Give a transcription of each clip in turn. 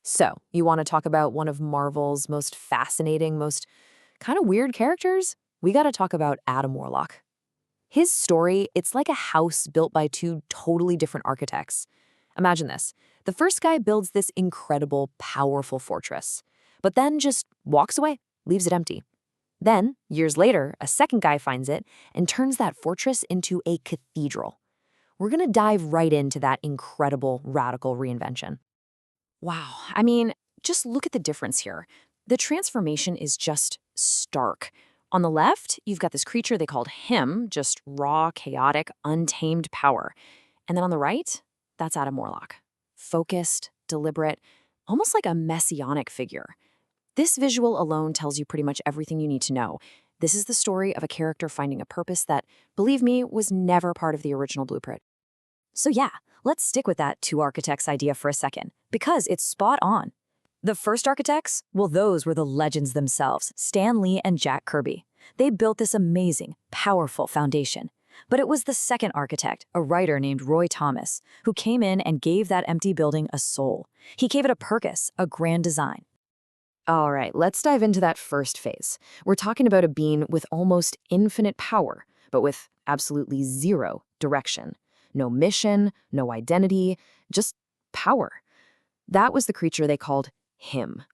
So, you want to talk about one of Marvel's most fascinating, most kind of weird characters? We got to talk about Adam Warlock. His story, it's like a house built by two totally different architects. Imagine this. The first guy builds this incredible, powerful fortress, but then just walks away, leaves it empty. Then, years later, a second guy finds it and turns that fortress into a cathedral. We're going to dive right into that incredible, radical reinvention. Wow. Just look at the difference here. The transformation is just stark. On the left, you've got this creature they called him, just raw, chaotic, untamed power. And then on the right, that's Adam Warlock. Focused, deliberate, almost like a messianic figure. This visual alone tells you pretty much everything you need to know. This is the story of a character finding a purpose that, believe me, was never part of the original blueprint. So yeah, let's stick with that two architects idea for a second, because it's spot on. The first architects, well, those were the legends themselves, Stan Lee and Jack Kirby. They built this amazing, powerful foundation. But it was the second architect, a writer named Roy Thomas, who came in and gave that empty building a soul. He gave it a purpose, a grand design. All right, let's dive into that first phase. We're talking about a being with almost infinite power, but with absolutely zero direction. No mission, no identity, just power. That was the creature they called him.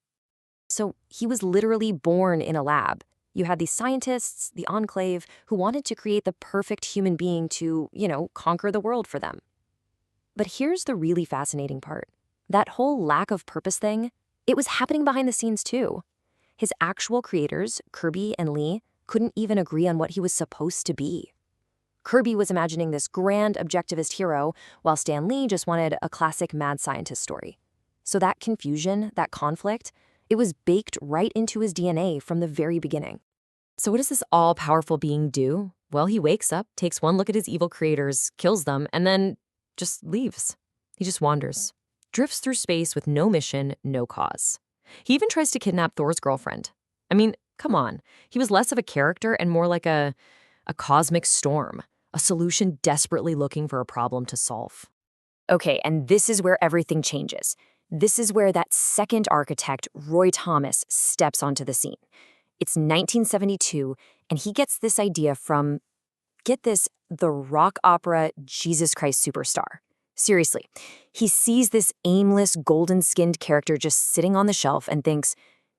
So he was literally born in a lab. You had these scientists, the Enclave, who wanted to create the perfect human being to, conquer the world for them. But here's the really fascinating part. That whole lack of purpose thing, it was happening behind the scenes too. His actual creators, Kirby and Lee, couldn't even agree on what he was supposed to be. Kirby was imagining this grand objectivist hero, while Stan Lee just wanted a classic mad scientist story. So that confusion, that conflict, it was baked right into his DNA from the very beginning. So what does this all-powerful being do? Well, he wakes up, takes one look at his evil creators, kills them, and then just leaves. He just wanders, drifts through space with no mission, no cause. He even tries to kidnap Thor's girlfriend. Come on. He was less of a character and more like a cosmic storm, a solution desperately looking for a problem to solve. Okay, and this is where everything changes. This is where that second architect, Roy Thomas, steps onto the scene. It's 1972, and he gets this idea from, get this, the rock opera Jesus Christ Superstar. Seriously, he sees this aimless, golden-skinned character just sitting on the shelf and thinks,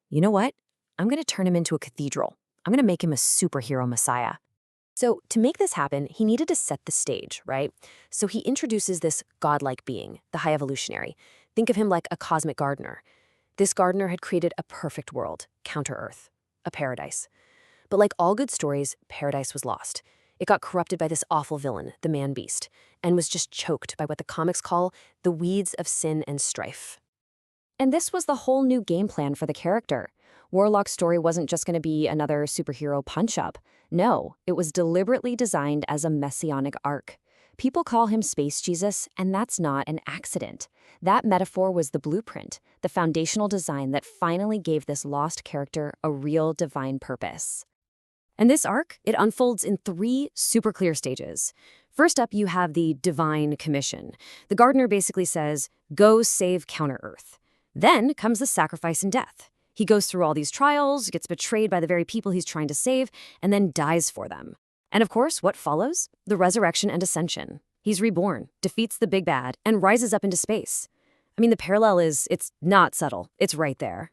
you know what? I'm going to turn him into a cathedral. I'm going to make him a superhero messiah. So to make this happen, he needed to set the stage, right? So he introduces this godlike being, the High Evolutionary. Think of him like a cosmic gardener. This gardener had created a perfect world, counter-Earth, a paradise. But like all good stories, paradise was lost. It got corrupted by this awful villain, the man-beast, and was just choked by what the comics call the weeds of sin and strife. And this was the whole new game plan for the character. Warlock's story wasn't just going to be another superhero punch-up. No, it was deliberately designed as a messianic arc. People call him Space Jesus, and that's not an accident. That metaphor was the blueprint, the foundational design that finally gave this lost character a real divine purpose. And this arc, it unfolds in 3 super clear stages. First up, you have the divine commission. The gardener basically says, go save counter-Earth. Then comes the sacrifice and death. He goes through all these trials, gets betrayed by the very people he's trying to save, and then dies for them. And of course, what follows? The resurrection and ascension. He's reborn, defeats the big bad, and rises up into space. The parallel it's not subtle. It's right there.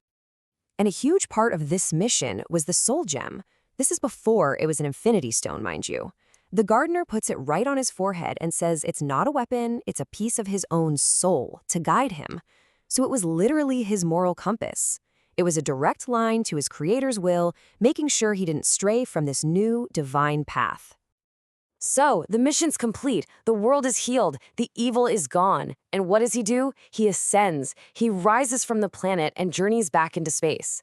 And a huge part of this mission was the soul gem. This is before it was an infinity stone, mind you. The gardener puts it right on his forehead and says it's not a weapon, it's a piece of his own soul to guide him. So it was literally his moral compass. It was a direct line to his creator's will, making sure he didn't stray from this new divine path. So, the mission's complete, the world is healed, the evil is gone. And what does he do? He ascends. He rises from the planet and journeys back into space.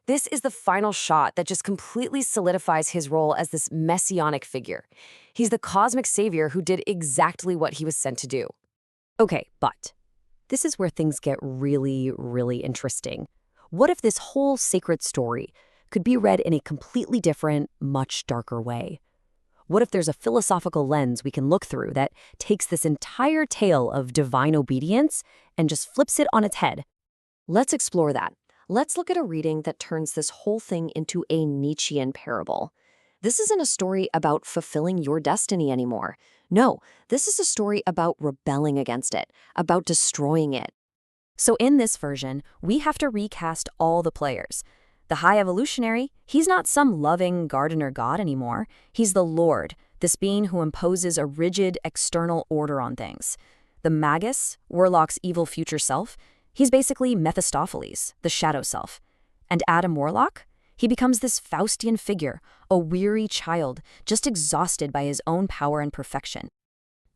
This is the final shot that just completely solidifies his role as this messianic figure. He's the cosmic savior who did exactly what he was sent to do. Okay, but this is where things get really, really interesting. What if this whole sacred story could be read in a completely different, much darker way? What if there's a philosophical lens we can look through that takes this entire tale of divine obedience and just flips it on its head? Let's explore that. Let's look at a reading that turns this whole thing into a Nietzschean parable. This isn't a story about fulfilling your destiny anymore. No, this is a story about rebelling against it, about destroying it. So in this version, we have to recast all the players. The High Evolutionary, he's not some loving gardener god anymore. He's the Lord, this being who imposes a rigid external order on things. The Magus, Warlock's evil future self, he's basically Mephistopheles, the shadow self. And Adam Warlock? He becomes this Faustian figure, a weary child, just exhausted by his own power and perfection.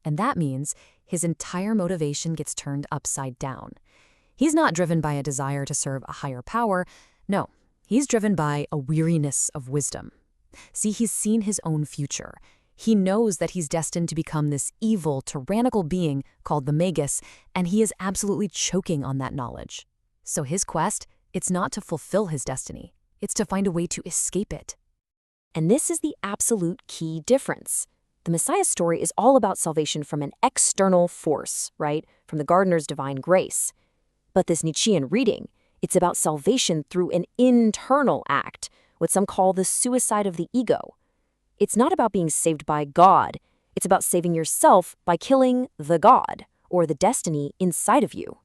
And that means his entire motivation gets turned upside down. He's not driven by a desire to serve a higher power. No, he's driven by a weariness of wisdom. See, he's seen his own future. He knows that he's destined to become this evil, tyrannical being called the Magus, and he is absolutely choking on that knowledge. So his quest, it's not to fulfill his destiny. It's to find a way to escape it. And this is the absolute key difference. The Messiah story is all about salvation from an external force, right? From the gardener's divine grace. But this Nietzschean reading, it's about salvation through an internal act, what some call the suicide of the ego. It's not about being saved by God. It's about saving yourself by killing the God, or the destiny inside of you.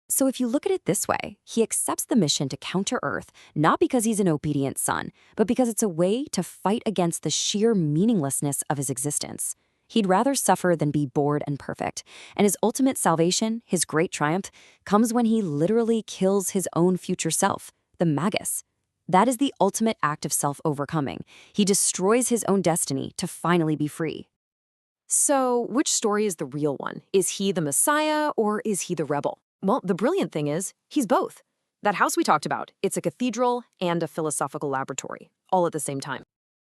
So if you look at it this way, he accepts the mission to counter Earth, not because he's an obedient son, but because it's a way to fight against the sheer meaninglessness of his existence. He'd rather suffer than be bored and perfect. And his ultimate salvation, his great triumph, comes when he literally kills his own future self, the Magus. That is the ultimate act of self-overcoming. He destroys his own destiny to finally be free. So, which story is the real one? Is he the Messiah or is he the rebel? Well, the brilliant thing is, he's both. That house we talked about, it's a cathedral and a philosophical laboratory, all at the same time.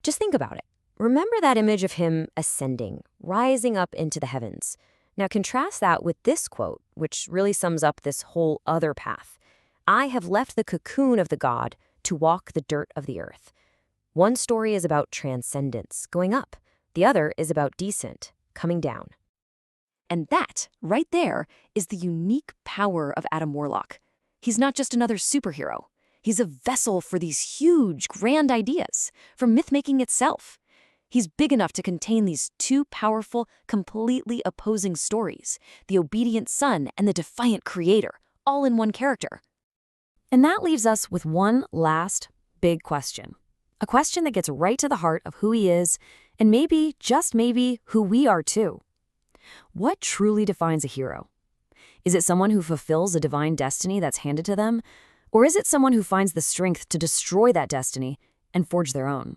Just think about it. Remember that image of him ascending, rising up into the heavens. Now contrast that with this quote, which really sums up this whole other path. I have left the cocoon of the god to walk the dirt of the earth. One story is about transcendence, going up. The other is about descent, coming down. And that, right there, is the unique power of Adam Warlock. He's not just another superhero. He's a vessel for these huge, grand ideas, for myth-making itself. He's big enough to contain these two powerful, completely opposing stories, the obedient son and the defiant creator, all in one character. And that leaves us with one last big question. A question that gets right to the heart of who he is, and maybe, just maybe, who we are too. What truly defines a hero? Is it someone who fulfills a divine destiny that's handed to them? Or is it someone who finds the strength to destroy that destiny and forge their own?